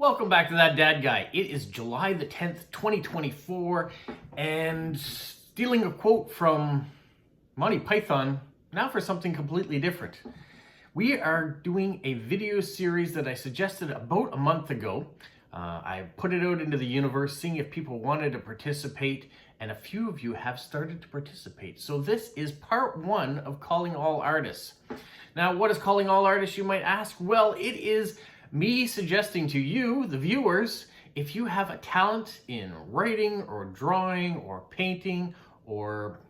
Welcome back to That Dad Guy. It is July the 10th, 2024, and stealing a quote from Monty Python, now for something completely different. We are doing a video series that I suggested about a month ago. I put it out into the universe, seeing if people wanted to participate, and a few of you have started to participate. So this is part one of Calling All Artists. Now, what is Calling All Artists, you might ask? Well, it is me suggesting to you, the viewers, if you have a talent in writing or drawing or painting or,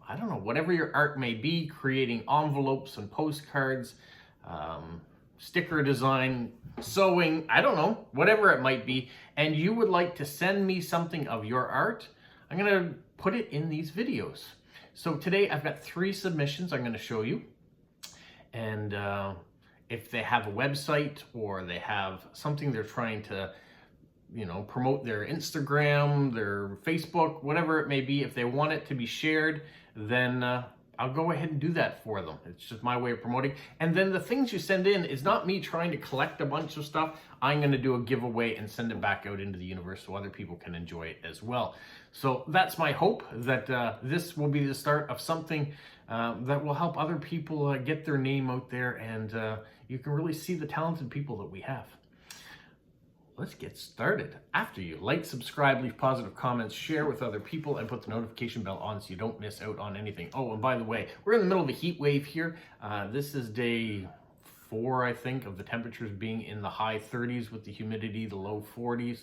I don't know, whatever your art may be, creating envelopes and postcards, sticker design, sewing, I don't know, whatever it might be, and you would like to send me something of your art, I'm going to put it in these videos. So today I've got 3 submissions I'm going to show you, and if they have a website or they have something they're trying to, promote their Instagram, their Facebook, whatever it may be, if they want it to be shared, then I'll go ahead and do that for them. It's just my way of promoting. And then the things you send in is not me trying to collect a bunch of stuff. I'm going to do a giveaway and send it back out into the universe so other people can enjoy it as well. So that's my hope, that this will be the start of something that will help other people get their name out there, and you can really see the talented people that we have. Let's get started. After you like, subscribe, leave positive comments, share with other people, and put the notification bell on so you don't miss out on anything. Oh, and by the way, we're in the middle of a heat wave here. This is day 4, I think, of the temperatures being in the high 30s with the humidity, the low 40s.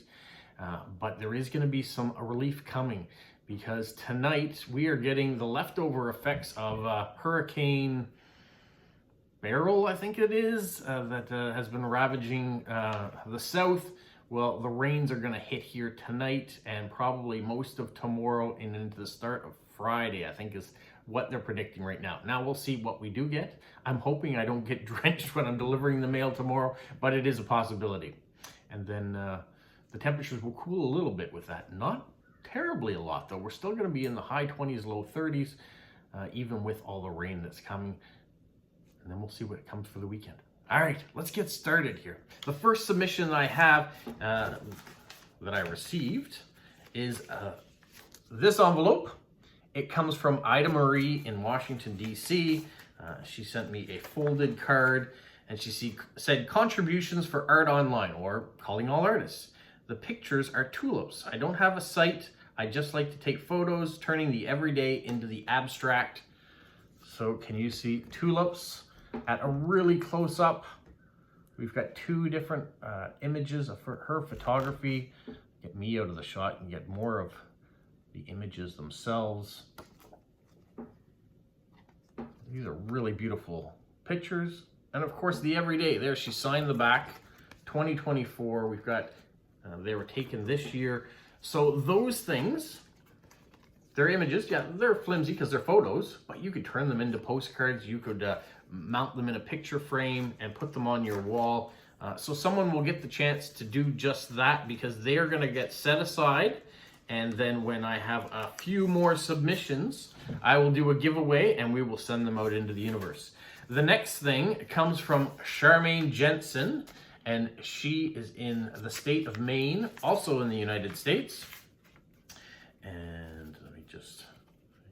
But there is going to be some relief coming, because tonight we are getting the leftover effects of Hurricane Beryl, I think it is, that has been ravaging the south. Well, the rains are going to hit here tonight and probably most of tomorrow and into the start of Friday, I think is what they're predicting right now. Now we'll see what we do get. I'm hoping I don't get drenched when I'm delivering the mail tomorrow, but it is a possibility. And then the temperatures will cool a little bit with that. Not terribly a lot, though. We're still going to be in the high 20s, low 30s, even with all the rain that's coming. And then we'll see what comes for the weekend. All right, let's get started here. The first submission I have that I received is this envelope. It comes from Idamarie in Washington, D.C. She sent me a folded card, and she said, "Contributions for art online," or Calling All Artists. "The pictures are tulips. I don't have a site. I just like to take photos, turning the everyday into the abstract." So can you see tulips at a really close up? We've got 2 different images of her photography. Get me out of the shot and get more of the images themselves. These are really beautiful pictures. And of course the everyday, there she signed the back, 2024. We've got, they were taken this year. So those things, they're images, yeah, they're flimsy because they're photos, but you could turn them into postcards. You could mount them in a picture frame and put them on your wall. So someone will get the chance to do just that, because they are going to get set aside. And then when I have a few more submissions, I will do a giveaway and we will send them out into the universe. The next thing comes from Charmaine Jensen, and she is in the state of Maine, also in the United States. And let me just,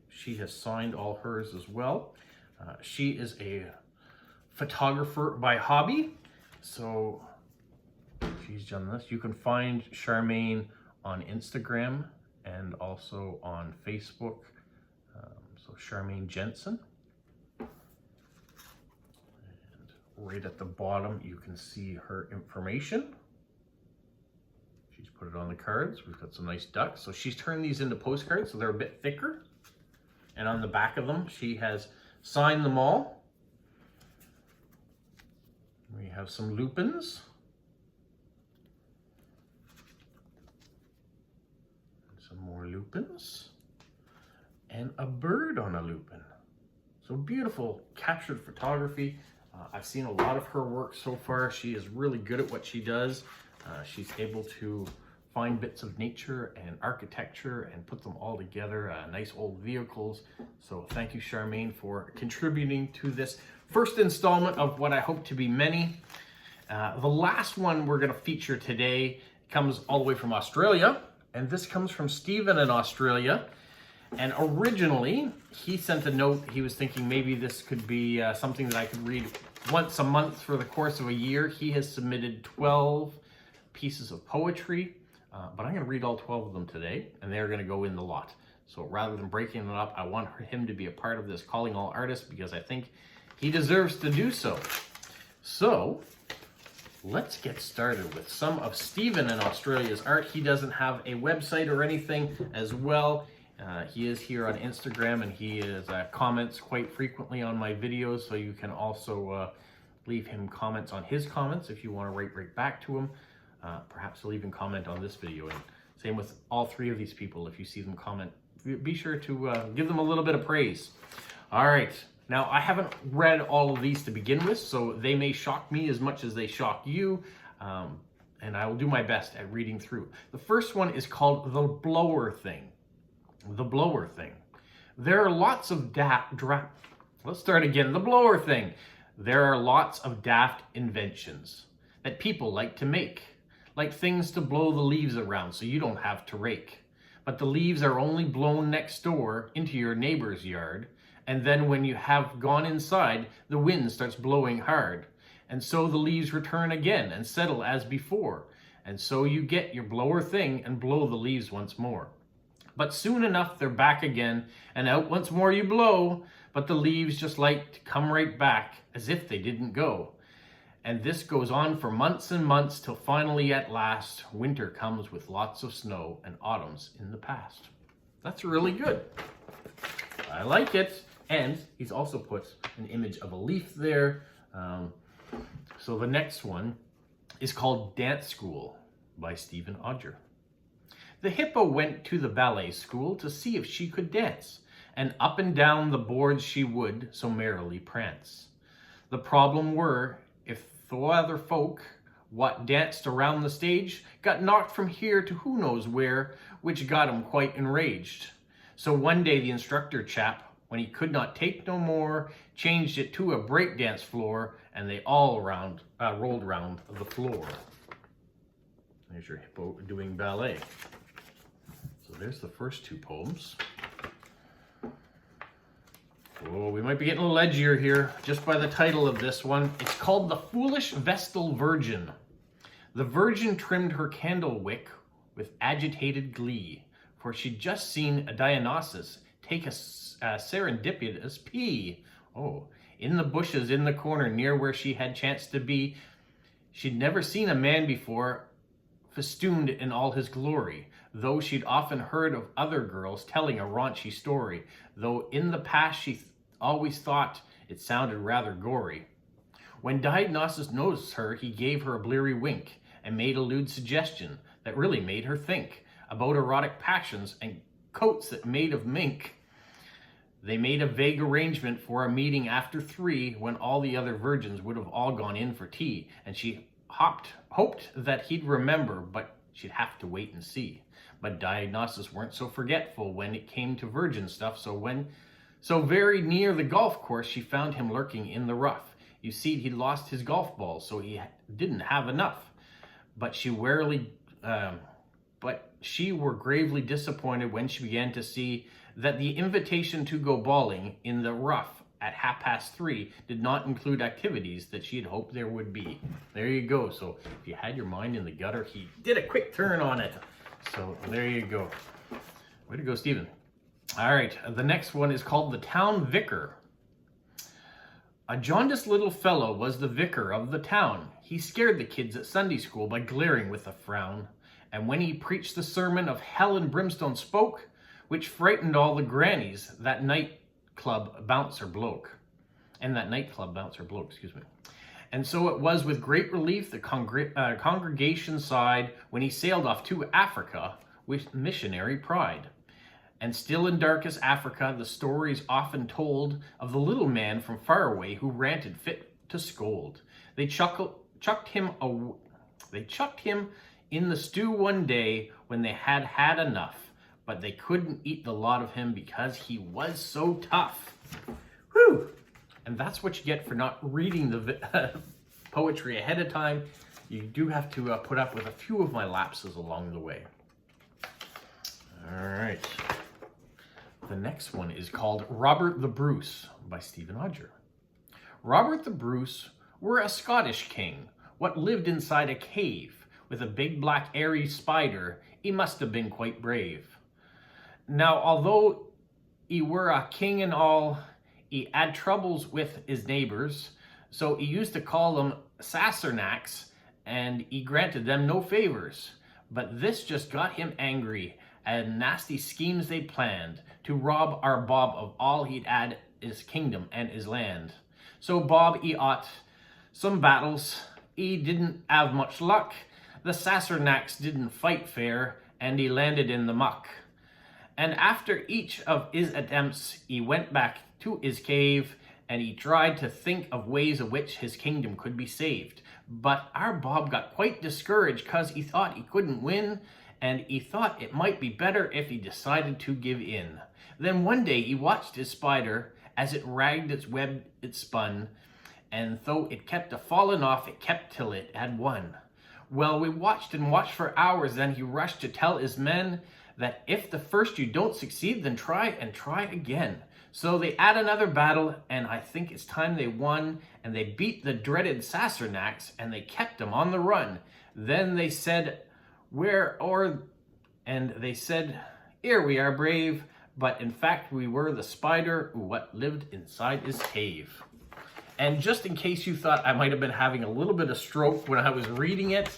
she has signed all hers as well. She is a photographer by hobby, so she's done this. You can find Charmaine on Instagram and also on Facebook. So Charmaine Jensen. And right at the bottom, you can see her information. She's put it on the cards. We've got some nice ducks. So she's turned these into postcards, so they're a bit thicker. And on the back of them, she has signed them all. We have some lupins. Some more lupins. And a bird on a lupin. So beautiful captured photography. I've seen a lot of her work so far. She is really good at what she does. She's able to find bits of nature and architecture and put them all together, nice old vehicles. So thank you, Charmaine, for contributing to this first installment of what I hope to be many. The last one we're going to feature today comes all the way from Australia, and this comes from Stephen in Australia. And originally, he sent a note. He was thinking maybe this could be something that I could read once a month for the course of a year. He has submitted 12 pieces of poetry, but I'm going to read all 12 of them today, and they're going to go in the lot. So rather than breaking it up, I want him to be a part of this Calling All Artists because I think he deserves to do so. So let's get started with some of Stephen in Australia's art. He doesn't have a website or anything as well. He is here on Instagram, and he comments quite frequently on my videos, so you can also leave him comments on his comments if you want to write right back to him. Perhaps he'll even comment on this video. And same with all three of these people. If you see them comment, be sure to give them a little bit of praise. All right. Now, I haven't read all of these to begin with, so they may shock me as much as they shock you, and I will do my best at reading through. The first one is called The Blower Thing. The Blower Thing. There are lots of Let's start again. The Blower Thing. There are lots of daft inventions that people like to make, like things to blow the leaves around so you don't have to rake. But the leaves are only blown next door into your neighbor's yard, and then when you have gone inside, the wind starts blowing hard. And so the leaves return again and settle as before. And so you get your blower thing and blow the leaves once more. But soon enough, they're back again, and out once more you blow, but the leaves just like to come right back as if they didn't go. And this goes on for months and months till finally at last, winter comes with lots of snow and autumn's in the past. That's really good. I like it. And he's also put an image of a leaf there. So the next one is called Dance School by Stephen Ogier. The hippo went to the ballet school to see if she could dance, and up and down the boards she would so merrily prance. The problem were, if the other folk what danced around the stage got knocked from here to who knows where, which got him quite enraged. So one day the instructor chap, when he could not take no more, changed it to a breakdance floor, and they all rolled around the floor. There's your hippo doing ballet. So there's the first two poems. Oh, we might be getting a little edgier here, just by the title of this one. It's called The Foolish Vestal Virgin. The virgin trimmed her candle wick with agitated glee, for she'd just seen a Dionysus take a serendipitous pee. Oh, in the bushes in the corner near where she had chanced to be. She'd never seen a man before festooned in all his glory, though she'd often heard of other girls telling a raunchy story, though in the past she always thought it sounded rather gory. When Dionysus noticed her, he gave her a bleary wink and made a lewd suggestion that really made her think about erotic passions and coats that made of mink. They made a vague arrangement for a meeting after 3 when all the other virgins would have all gone in for tea, and she hoped that he'd remember, but she'd have to wait and see. But Dionysus weren't so forgetful when it came to virgin stuff, so very near the golf course she found him lurking in the rough. You see, he'd lost his golf ball, so he didn't have enough. But she were gravely disappointed when she began to see that the invitation to go bowling in the rough at 3:30 did not include activities that she had hoped there would be. There you go. So if you had your mind in the gutter, he did a quick turn on it. So there you go. Way to go, Stephen. All right, the next one is called The Town Vicar. A jaundiced little fellow was the vicar of the town. He scared the kids at Sunday school by glaring with a frown. And when he preached the sermon of hell and brimstone spoke, which frightened all the grannies, that nightclub bouncer bloke. And so it was with great relief the congregation sighed when he sailed off to Africa with missionary pride. And still in darkest Africa, the stories often told of the little man from far away who ranted fit to scold. They chucked him in the stew one day when they had had enough, but they couldn't eat the lot of him because he was so tough. Whew! And that's what you get for not reading the poetry ahead of time, you do have to put up with a few of my lapses along the way. All right. The next one is called Robert the Bruce by Stephen Ogier. Robert the Bruce were a Scottish king, what lived inside a cave with a big black airy spider. He must have been quite brave. Now, although he were a king and all, he had troubles with his neighbors, so he used to call them Sassenachs, and he granted them no favors. But this just got him angry, and nasty schemes they planned to rob our Bob of all he'd had his kingdom and his land. So Bob, he ought some battles. He didn't have much luck. The Sassenachs didn't fight fair, and he landed in the muck. And after each of his attempts, he went back to his cave, and he tried to think of ways of which his kingdom could be saved. But our Bob got quite discouraged because he thought he couldn't win, and he thought it might be better if he decided to give in. Then one day he watched his spider as it ragged its web it spun, and though it kept a falling off, it kept till it had won. Well, we watched and watched for hours, then he rushed to tell his men that if the first you don't succeed, then try and try again. So they had another battle, and I think it's time they won, and they beat the dreaded Sassenachs, and they kept them on the run. Then they said, they said, here we are brave, but in fact we were the spider what lived inside his cave. And just in case you thought I might have been having a little bit of stroke when I was reading it,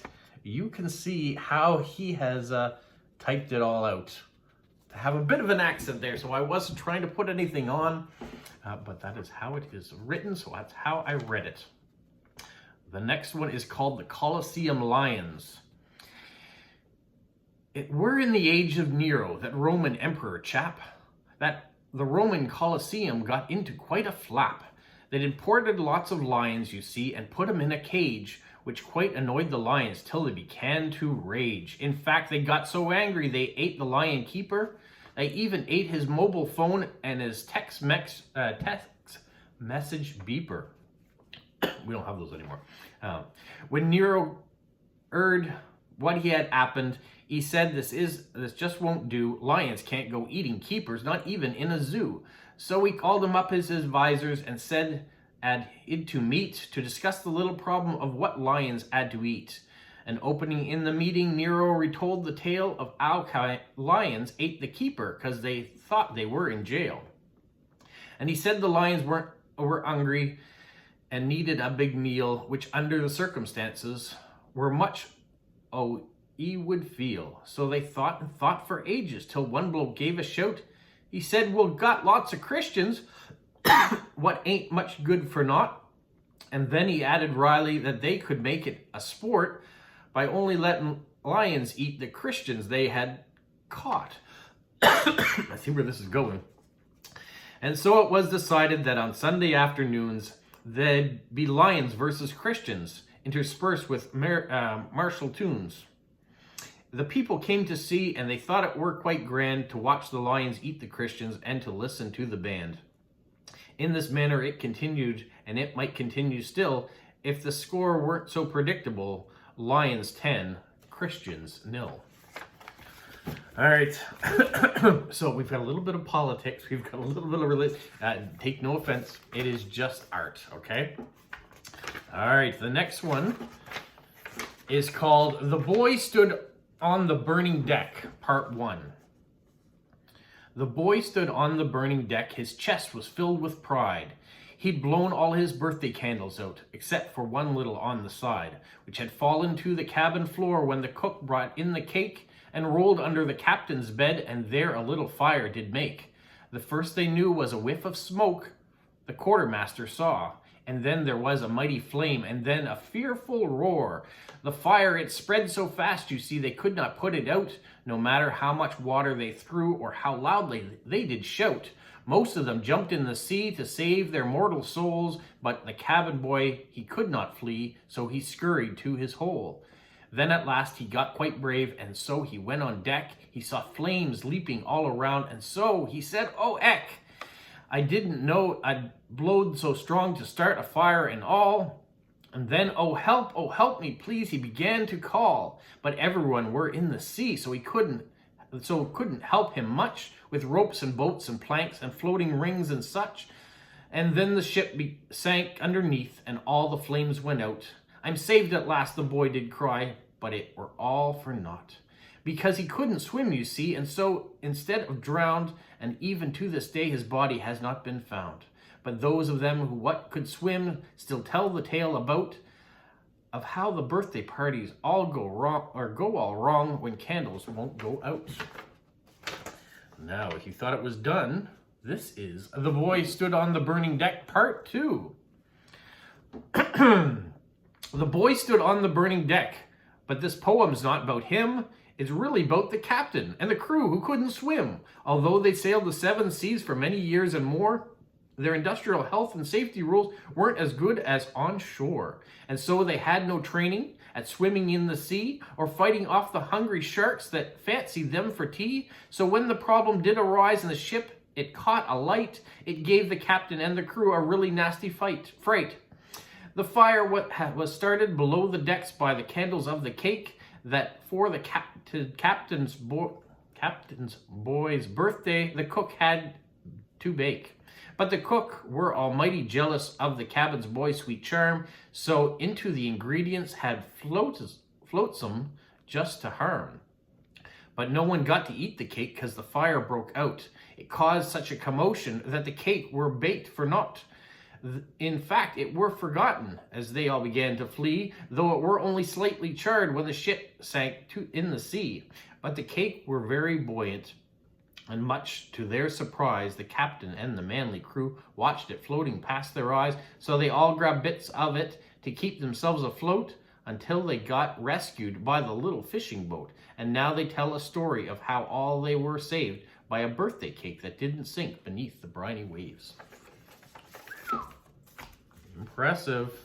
you can see how he has typed it all out. I have a bit of an accent there, so I wasn't trying to put anything on, but that is how it is written, so that's how I read it. The next one is called the Coliseum Lions. It were in the age of Nero, that Roman emperor chap, that the Roman Coliseum got into quite a flap. They'd imported lots of lions, you see, and put them in a cage, which quite annoyed the lions till they began to rage. In fact, they got so angry they ate the lion keeper. They even ate his mobile phone and his text message beeper. We don't have those anymore. When Nero heard what he had happened, he said, this just won't do. Lions can't go eating keepers, not even in a zoo. So he called them up as his advisors and said to meet to discuss the little problem of what lions had to eat. And opening in the meeting, Nero retold the tale of how lions ate the keeper because they thought they were in jail. And he said the lions were hungry and needed a big meal, which under the circumstances were much he would feel. So they thought and thought for ages till one bloke gave a shout. He said, well, got lots of Christians, what ain't much good for naught. And then he added wryly that they could make it a sport by only letting lions eat the Christians they had caught. I see where this is going. And so it was decided that on Sunday afternoons, there'd be lions versus Christians, interspersed with martial tunes. The people came to see, and they thought it were quite grand to watch the lions eat the Christians and to listen to the band. In this manner it continued, and it might continue still, if the score weren't so predictable. Lions 10, Christians 0. All right, so we've got a little bit of politics, we've got a little bit of religion. Take no offense, it is just art, okay? All right, the next one is called The Boy Stood on the Burning Deck, Part 1. The boy stood on the burning deck. His chest was filled with pride. He'd blown all his birthday candles out, except for one little on the side, which had fallen to the cabin floor when the cook brought in the cake and rolled under the captain's bed, and there a little fire did make. The first they knew was a whiff of smoke the quartermaster saw, and then there was a mighty flame, and then a fearful roar. The fire, it spread so fast, you see, they could not put it out, no matter how much water they threw or how loudly they did shout. Most of them jumped in the sea to save their mortal souls, but the cabin boy, he could not flee, so he scurried to his hole. Then at last he got quite brave, and so he went on deck. He saw flames leaping all around, and so he said, "Oh, eck! I didn't know I'd blowed so strong to start a fire and all." And then, oh help me, please, he began to call. But everyone were in the sea, so couldn't help him much with ropes and boats and planks and floating rings and such. And then the ship sank underneath, and all the flames went out. I'm saved at last, the boy did cry, but it were all for naught. Because he couldn't swim, you see, and so instead of drowned, and even to this day his body has not been found. But those of them who could swim still tell the tale about of how the birthday parties all go all wrong when candles won't go out. Now, if you thought it was done, this is The Boy Stood on the Burning Deck Part 2. The boy stood on the burning deck, but this poem's not about him. It's really about the captain and the crew who couldn't swim. Although they sailed the 7 seas for many years and more, their industrial health and safety rules weren't as good as on shore. And so they had no training at swimming in the sea or fighting off the hungry sharks that fancied them for tea. So when the problem did arise and the ship it caught alight, it gave the captain and the crew a really nasty fright. The fire was started below the decks by the candles of the cake that for the captain's boy's birthday the cook had to bake. But the cook were almighty jealous of the cabin's boy's sweet charm, so into the ingredients had flotsam just to harm. But no one got to eat the cake because the fire broke out. It caused such a commotion that the cake were baked for naught. In fact, it were forgotten as they all began to flee, though it were only slightly charred when the ship sank in the sea. But the cake were very buoyant, and much to their surprise, the captain and the manly crew watched it floating past their eyes, so they all grabbed bits of it to keep themselves afloat until they got rescued by the little fishing boat. And now they tell a story of how all they were saved by a birthday cake that didn't sink beneath the briny waves. Impressive.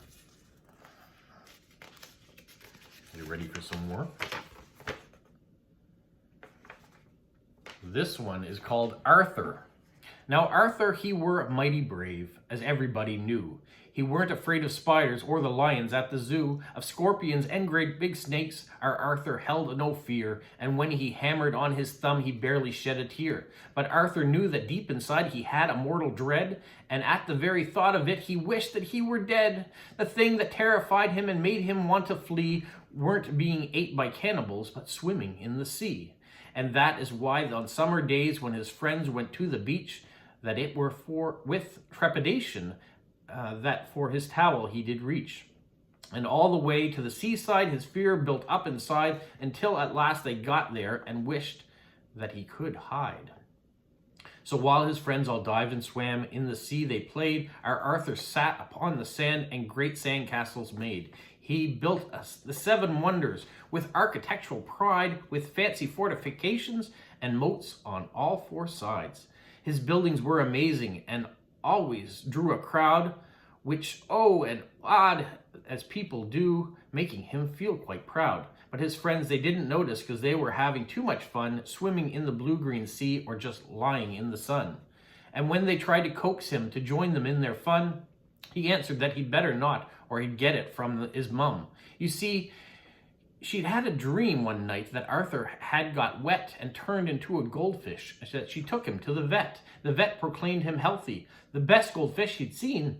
You ready for some more? This one is called Arthur. Now Arthur, he were mighty brave, as everybody knew. He weren't afraid of spiders or the lions at the zoo. Of scorpions and great big snakes, our Arthur held no fear, and when he hammered on his thumb, he barely shed a tear. But Arthur knew that deep inside he had a mortal dread, and at the very thought of it, he wished that he were dead. The thing that terrified him and made him want to flee weren't being ate by cannibals, but swimming in the sea. And that is why on summer days when his friends went to the beach, that it were with trepidation that for his towel he did reach. And all the way to the seaside his fear built up inside, until at last they got there and wished that he could hide. So while his friends all dived and swam, in the sea they played, our Arthur sat upon the sand and great sand castles made. He built the 7 wonders with architectural pride, with fancy fortifications and moats on all 4 sides. His buildings were amazing and always drew a crowd, which, oh, and odd as people do, making him feel quite proud. But his friends, they didn't notice because they were having too much fun swimming in the blue-green sea or just lying in the sun. And when they tried to coax him to join them in their fun, he answered that he'd better not, or he'd get it from his mum. You see, she'd had a dream one night that Arthur had got wet and turned into a goldfish. She took him to the vet. The vet proclaimed him healthy, the best goldfish he'd seen.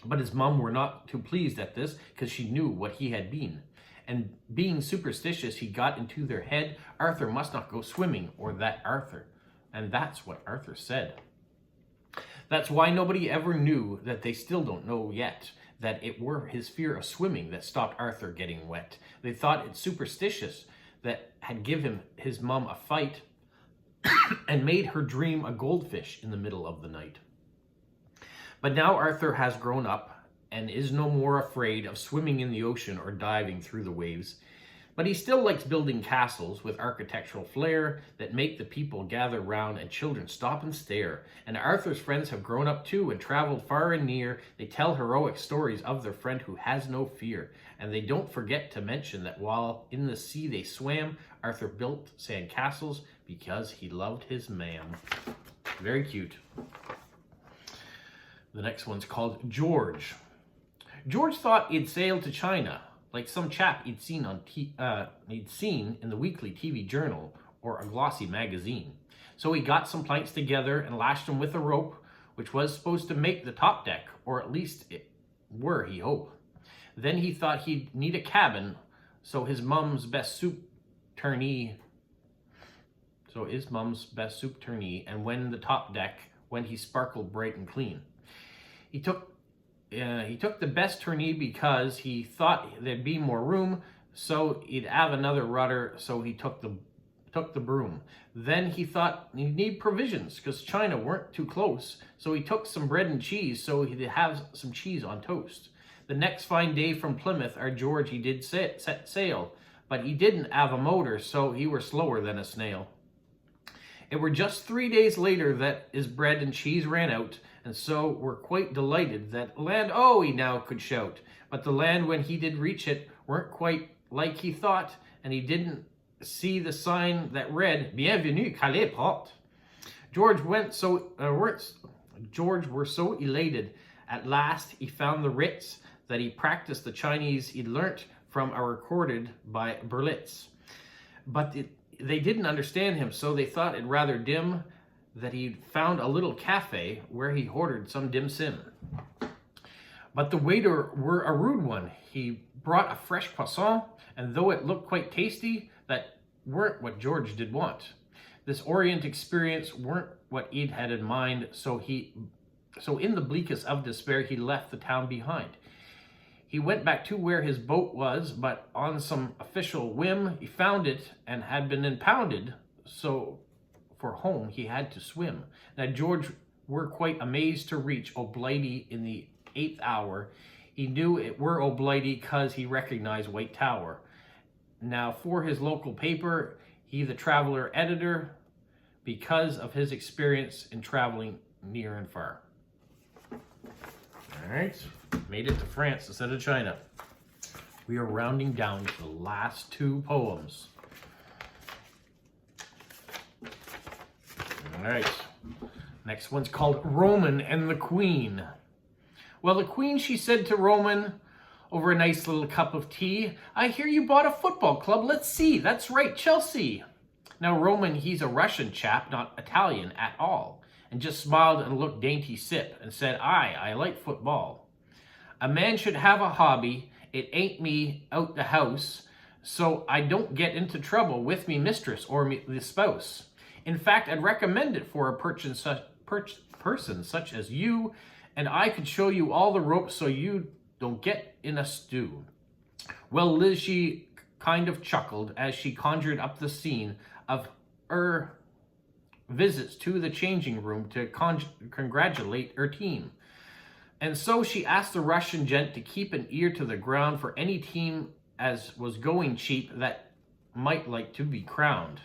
But his mum were not too pleased at this, because she knew what he had been. And being superstitious, he got into their head, Arthur must not go swimming, or that Arthur. And that's what Arthur said. That's why nobody ever knew, that they still don't know yet, that it were his fear of swimming that stopped Arthur getting wet. They thought it superstitious that had given his mum a fight and made her dream a goldfish in the middle of the night. But now Arthur has grown up and is no more afraid of swimming in the ocean or diving through the waves. But he still likes building castles with architectural flair that make the people gather round and children stop and stare. And Arthur's friends have grown up too and traveled far and near. They tell heroic stories of their friend who has no fear. And they don't forget to mention that while in the sea they swam, Arthur built sand castles because he loved his ma'am. Very cute. The next one's called George. George thought he'd sailed to China, like some chap he'd seen in the weekly TV journal or a glossy magazine. So he got some planks together and lashed them with a rope, which was supposed to make the top deck, or at least it were, he hoped. Then he thought he'd need a cabin, so his mum's best soup turnee, and when the top deck, when he sparkled bright and clean. He took the best turnee because he thought there'd be more room, so he'd have another rudder, so he took the broom. Then he thought he'd need provisions, because China weren't too close, so he took some bread and cheese, so he'd have some cheese on toast. The next fine day from Plymouth, our George, he did set sail, but he didn't have a motor, so he were slower than a snail. It were just 3 days later that his bread and cheese ran out, and so were quite delighted that land, oh, he now could shout. But the land, when he did reach it, weren't quite like he thought, and he didn't see the sign that read, Bienvenue, Calais Port. George were so elated. At last, he found the Ritz that he practiced the Chinese he'd learnt from a recorded by Berlitz. But they didn't understand him, so they thought it rather dim that he'd found a little cafe where he ordered some dim sim. But the waiter were a rude one. He brought a fresh poisson, and though it looked quite tasty, that weren't what George did want. This Orient experience weren't what he'd had in mind, so in the bleakest of despair, he left the town behind. He went back to where his boat was, but on some official whim, he found it and had been impounded, so for home he had to swim. Now George were quite amazed to reach O'Blighty in the 8th hour. He knew it were O'Blighty cause he recognized White Tower. Now for his local paper, he the traveler editor because of his experience in traveling near and far. All right, made it to France instead of China. We are rounding down to the last 2 poems. All right, next one's called Roman and the Queen. Well, the Queen, she said to Roman over a nice little cup of tea, I hear you bought a football club. Let's see. That's right, Chelsea. Now, Roman, he's a Russian chap, not Italian at all, and just smiled and looked dainty sip and said, I like football. A man should have a hobby. It ain't me out the house, so I don't get into trouble with me mistress or me the spouse. In fact, I'd recommend it for a person such as you, and I could show you all the ropes so you don't get in a stew. Well, Liz, she kind of chuckled as she conjured up the scene of her visits to the changing room to congratulate her team. And so she asked the Russian gent to keep an ear to the ground for any team as was going cheap that might like to be crowned.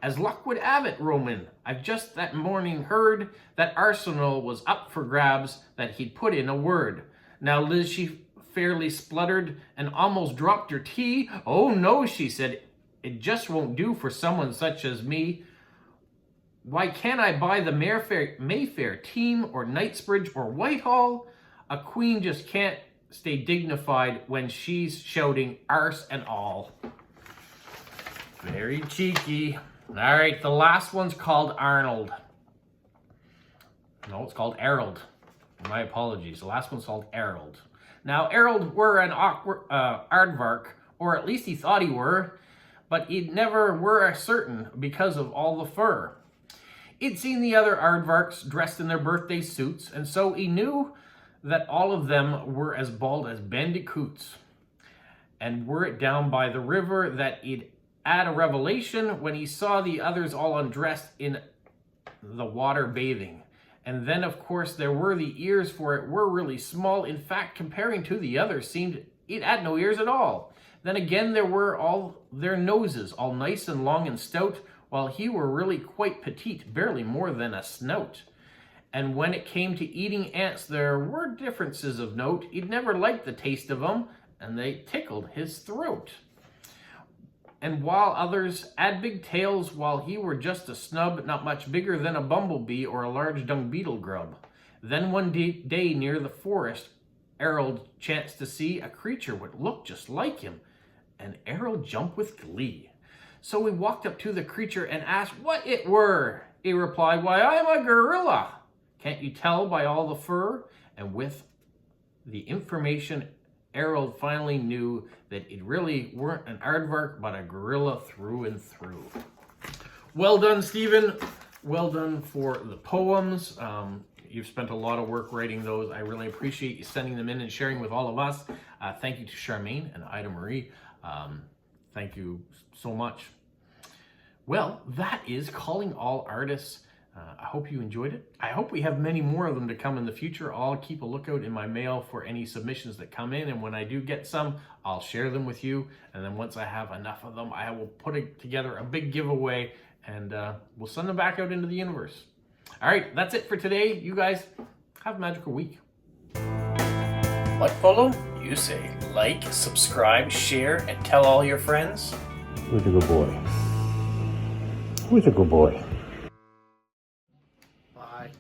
As luck would have it, Roman, I've just that morning heard that Arsenal was up for grabs, that he'd put in a word. Now Liz, she fairly spluttered and almost dropped her tea. Oh no, she said, it just won't do for someone such as me. Why can't I buy the Mayfair team or Knightsbridge or Whitehall? A queen just can't stay dignified when she's shouting arse and all. Very cheeky. All right, the last one's called Arnold. No, it's called Harold. My apologies. The last one's called Harold. Now, Harold were an awkward aardvark, or at least he thought he were, but he'd never were certain because of all the fur. He'd seen the other aardvarks dressed in their birthday suits, and so he knew that all of them were as bald as bandicoots. And were it down by the river that he'd had a revelation when he saw the others all undressed in the water bathing. And then, of course, there were the ears, for it were really small. In fact, comparing to the others, seemed it had no ears at all. Then again, there were all their noses, all nice and long and stout, while he were really quite petite, barely more than a snout. And when it came to eating ants, there were differences of note. He'd never liked the taste of them, and they tickled his throat. And while others had big tails, while he were just a snub, not much bigger than a bumblebee or a large dung beetle grub. Then one day near the forest, Arnold chanced to see a creature what looked just like him, and Arnold jumped with glee. So he walked up to the creature and asked what it were. He replied, "Why, I'm a gorilla. Can't you tell by all the fur?" And with the information, Arnold finally knew that it really weren't an aardvark, but a gorilla through and through. Well done, Stephen. Well done for the poems. You've spent a lot of work writing those. I really appreciate you sending them in and sharing with all of us. Thank you to Charmaine and Idamarie. Thank you so much. Well, that is Calling All Artists. I hope you enjoyed it. I hope we have many more of them to come in the future. I'll keep a lookout in my mail for any submissions that come in, and when I do get some, I'll share them with you. And then once I have enough of them, I will put together a big giveaway, and we'll send them back out into the universe. All right, that's it for today. You guys have a magical week. What, Polo? You say like, subscribe, share, and tell all your friends. Who's a good boy? Who's a good boy? Bye.